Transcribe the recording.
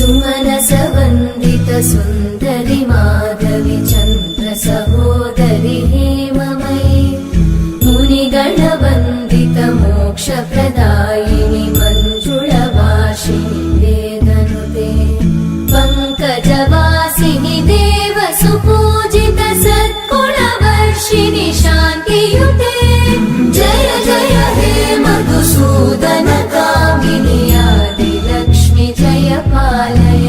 सुमनसवन्दित सुन्दरि माधवि चन्द्र सहोदरि हेममयि मुनिगणवन्दित मोक्षप्रदायिनि मञ्जुळभाषिणि वेदनुते पङ्कजवासिनि देवसुपूजित सद्गुणवर्षिणि शान्तियुते जय जय हे मधुसूदन कामिनि आदिलक्ष्मि जय पालय